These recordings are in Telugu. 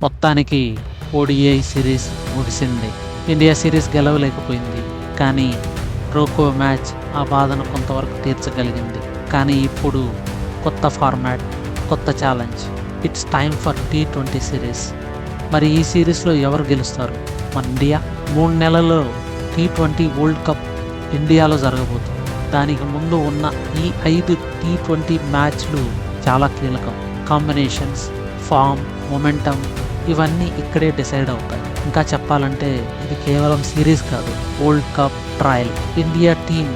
మొత్తానికి ఓడిఐ సిరీస్ ముగిసింది. ఇండియా సిరీస్ గెలవలేకపోయింది, కానీ రోకో మ్యాచ్ ఆ బాధను కొంతవరకు తీర్చగలిగింది. కానీ ఇప్పుడు కొత్త ఫార్మాట్, కొత్త challenge. It's time for T20 series. మరి ఈ సిరీస్లో ఎవరు గెలుస్తారు? మన ఇండియా. 3 నెలల్లో T20 వరల్డ్ కప్ ఇండియాలో జరగబోతుంది. దానికి ముందు ఉన్న ఈ 5 T20 మ్యాచ్లు చాలా కీలకం. కాంబినేషన్స్, ఫామ్, మొమెంటం ఇవన్నీ ఇక్కడే డిసైడ్ అవుతాయి. ఇంకా చెప్పాలంటే ఇది కేవలం సిరీస్ కాదు, world cup trial. India team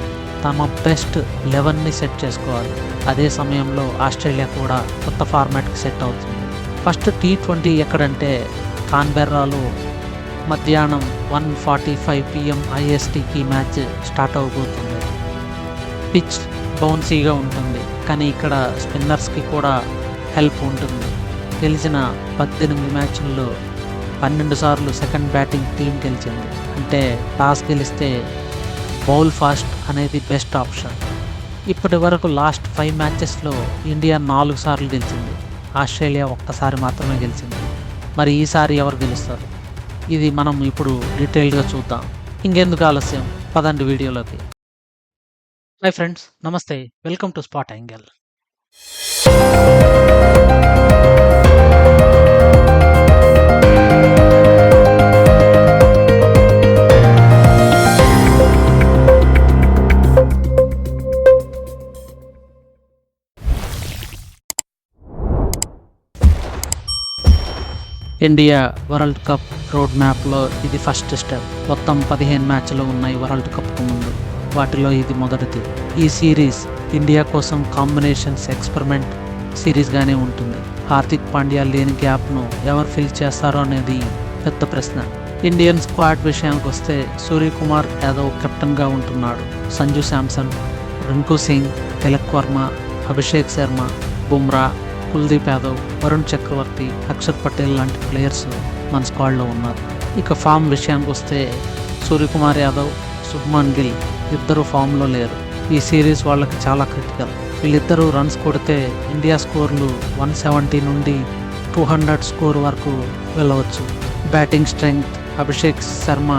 తమ బెస్ట్ 11ని సెట్ చేసుకోవాలి. అదే సమయంలో ఆస్ట్రేలియా కూడా కొత్త ఫార్మాట్కి సెట్ అవుతుంది. ఫస్ట్ T20 ఎక్కడంటే కాన్బెర్రాలో మధ్యాహ్నం 1:45 PM ISTకి మ్యాచ్ స్టార్ట్ అవబోతుంది. పిచ్ బౌన్సీగా ఉంటుంది, కానీ ఇక్కడ స్పిన్నర్స్కి కూడా హెల్ప్ ఉంటుంది. గెలిచిన 18 మ్యాచ్ల్లో 12 సార్లు సెకండ్ బ్యాటింగ్ టీం గెలిచింది. అంటే టాస్ గెలిస్తే బౌల్ ఫాస్ట్ అనేది బెస్ట్ ఆప్షన్. ఇప్పటి వరకు లాస్ట్ 5 మ్యాచెస్లో ఇండియా 4 సార్లు గెలిచింది, ఆస్ట్రేలియా ఒక్కసారి మాత్రమే గెలిచింది. మరి ఈసారి ఎవరు గెలుస్తారు? ఇది మనం ఇప్పుడు డీటెయిల్గా చూద్దాం. ఇంకెందుకు ఆలస్యం, పదండి వీడియోలోకి. హాయ్ ఫ్రెండ్స్, నమస్తే, welcome to spot angle. India world cup road మ్యాప్లో ఇది ఫస్ట్ స్టెప్. మొత్తం 15 మ్యాచ్లు ఉన్నాయి వరల్డ్ కప్కు ముందు, వాటిలో ఇది మొదటిది. ఈ సిరీస్ ఇండియా కోసం కాంబినేషన్స్ ఎక్స్పెరిమెంట్ సిరీస్గానే ఉంటుంది. హార్దిక్ పాండ్యా లేని గ్యాప్ను ఎవరు ఫిల్ చేస్తారో అనేది పెద్ద ప్రశ్న. ఇండియన్ స్క్వాడ్ విషయానికి వస్తే సూర్యకుమార్ యాదవ్ కెప్టెన్గా ఉంటున్నాడు. సంజు శాంసన్, రింకు సింగ్, తిలక్ వర్మ, అభిషేక్ శర్మ, బుమ్రా, కుల్దీప్ యాదవ్, వరుణ్ చక్రవర్తి, అక్షర్ పటేల్ లాంటి ప్లేయర్స్ మన స్క్వాడ్లో ఉన్నారు. ఇక ఫామ్ విషయానికి వస్తే సూర్యకుమార్ యాదవ్, శుభ్మన్ గిల్ ఇద్దరు ఫామ్లో లేరు. ఈ సిరీస్ వాళ్ళకి చాలా క్రిటికల్. వీళ్ళిద్దరూ రన్స్ కొడితే ఇండియా స్కోర్లు 170 నుండి 200 స్కోర్ వరకు వెళ్ళవచ్చు. బ్యాటింగ్ స్ట్రెంగ్త్ అభిషేక్ శర్మ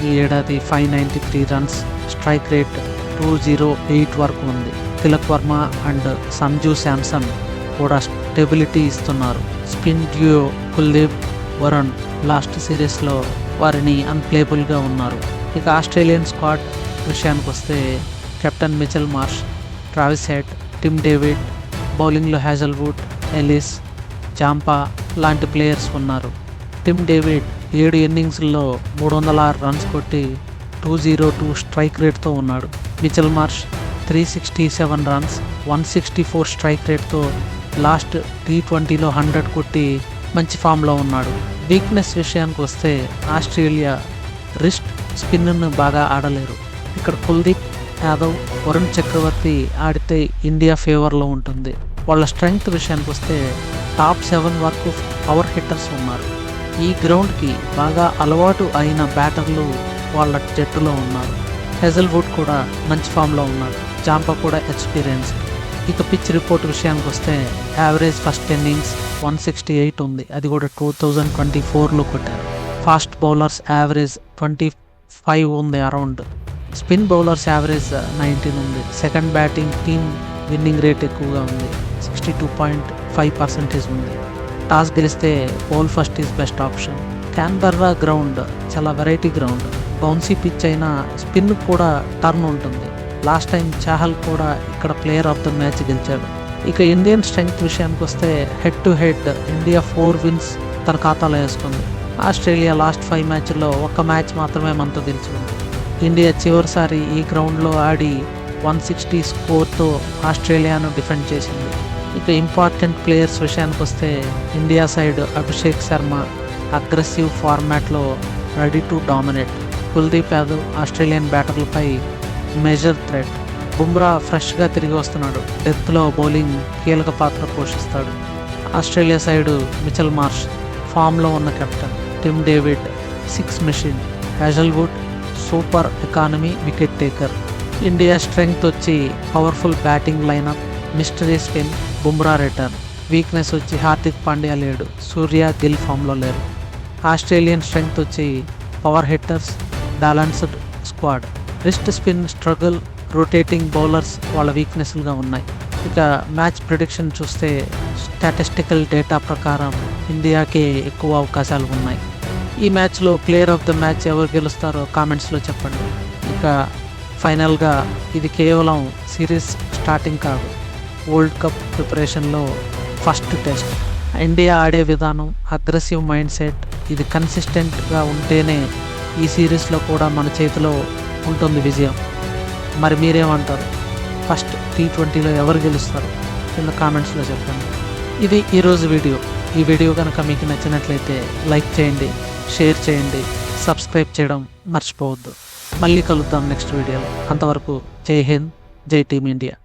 ఈ ఏడాది 593 రన్స్, స్ట్రైక్ రేట్ 208 వరకు ఉంది. తిలక్ వర్మ అండ్ సంజు శాంసన్ కూడా స్టెబిలిటీ ఇస్తున్నారు. Spin duo Kuldeep, Varun last సిరీస్లో వారిని అన్ప్లేబుల్గా ఉన్నారు. ఇక ఆస్ట్రేలియన్ స్క్వాడ్ విషయానికి వస్తే captain Mitchell Marsh, Travis Head, Tim David, బౌలింగ్లో హ్యాజల్వుడ్, ఎలిస్, జాంపా లాంటి ప్లేయర్స్ ఉన్నారు. టిమ్ డేవిడ్ 7 ఇన్నింగ్స్లో 306 రన్స్ కొట్టి 202 స్ట్రైక్ రేట్తో ఉన్నాడు. మిచెల్ మార్ష్ 367 రన్స్, 164 స్ట్రైక్ రేట్తో లాస్ట్ T20లో 100 కొట్టి మంచి ఫామ్లో ఉన్నాడు. వీక్నెస్ విషయానికి వస్తే ఆస్ట్రేలియా రిస్ట్ స్పిన్ను బాగా ఆడలేరు. ఇక్కడ కుల్దీప్ యాదవ్, వరుణ్ చక్రవర్తి ఆడితే ఇండియా ఫేవర్లో ఉంటుంది. వాళ్ళ స్ట్రెంగ్త్ విషయానికి వస్తే టాప్ 7 వరకు పవర్ హిట్టర్స్ ఉన్నారు. ఈ గ్రౌండ్కి బాగా అలవాటు అయిన బ్యాటర్లు వాళ్ళ జట్టులో ఉన్నారు. హెజల్వుడ్ కూడా మంచి ఫామ్లో ఉన్నాడు. జాంపా కూడా ఎక్స్పీరియన్స్. ఇక పిచ్ రిపోర్ట్ విషయానికి వస్తే యావరేజ్ ఫస్ట్ ఇన్నింగ్స్ 168 ఉంది, అది కూడా 2024లో కొట్టారు. ఫాస్ట్ బౌలర్స్ యావరేజ్ 25 ఉంది అరౌండ్. స్పిన్ బౌలర్స్ యావరేజ్ 19 ఉంది. Second batting team winnowing rate ఎక్కువగా ఉంది, 62.5% ఉంది. టాస్ గెలిస్తే bowl first is best option. Canberra ground చాలా వెరైటీ గ్రౌండ్. బౌన్సీ పిచ్ అయినా స్పిన్ కూడా టర్న్ ఉంటుంది. లాస్ట్ టైం చాహల్ కూడా ఇక్కడ ప్లేయర్ ఆఫ్ ద మ్యాచ్ గెలిచాడు. ఇక ఇండియన్ స్ట్రెంగ్త్ విషయానికి వస్తే head to head India 4 wins తన ఖాతాలో వేసుకుంది. ఆస్ట్రేలియా లాస్ట్ 5 మ్యాచ్ల్లో 1 మ్యాచ్ మాత్రమే మనతో గెలిచింది. ఇండియా చివరిసారి ఈ గ్రౌండ్లో ఆడి 160 స్కోర్తో ఆస్ట్రేలియాను డిఫెండ్ చేసింది. ఇక ఇంపార్టెంట్ ప్లేయర్స్ విషయానికి వస్తే India side Abhishek Sharma aggressive ఫార్మాట్లో ready to dominate. Kuldeep Yadav Australian బ్యాటర్లపై మేజర్ థ్రెట్. బుమ్రా ఫ్రెష్గా తిరిగి వస్తున్నాడు, డెప్త్లో బౌలింగ్ కీలక పాత్ర పోషిస్తాడు. ఆస్ట్రేలియా సైడు మిచెల్ మార్ష్ ఫామ్లో ఉన్న captain. Tim David 6 machine. Hazlewood super economy wicket taker. India strength వచ్చి powerful batting lineup, mystery spin, Bumrah return. Weakness వచ్చి హార్దిక్ పాండ్యా లేడు, సూర్య, గిల్ ఫామ్లో లేరు. ఆస్ట్రేలియన్ స్ట్రెంగ్త్ వచ్చి power hitters, balanced squad. Wrist spin struggle, rotating bowlers వాళ్ళ వీక్నెస్లుగా ఉన్నాయి. ఇక మ్యాచ్ ప్రిడిక్షన్ చూస్తే స్టాటిస్టికల్ డేటా ప్రకారం ఇండియాకి ఎక్కువ అవకాశాలు ఉన్నాయి. ఈ మ్యాచ్లో ప్లేయర్ ఆఫ్ ద మ్యాచ్ ఎవరు గెలుస్తారో కామెంట్స్లో చెప్పండి. ఇక ఫైనల్గా ఇది కేవలం సిరీస్ స్టార్టింగ్ కాదు, వరల్డ్ కప్ ప్రిపరేషన్లో ఫస్ట్ టెస్ట్. ఇండియా ఆడే విధానం, అగ్రెసివ్ మైండ్ సెట్, ఇది కన్సిస్టెంట్గా ఉంటేనే ఈ సిరీస్లో కూడా మన చేతిలో ఉంటుంది విజయం. మరి మీరేమంటారు? ఫస్ట్ T20లో ఎవరు గెలుస్తారు? కింద కామెంట్స్లో చెప్పండి. ఇది ఈరోజు వీడియో. ఈ వీడియో కనుక మీకు నచ్చినట్లయితే లైక్ చేయండి, షేర్ చేయండి, సబ్స్క్రైబ్ చేయడం మర్చిపోవద్దు. మళ్ళీ కలుద్దాం నెక్స్ట్ వీడియోలో. అంతవరకు జై హింద్, జై టీమ్ ఇండియా.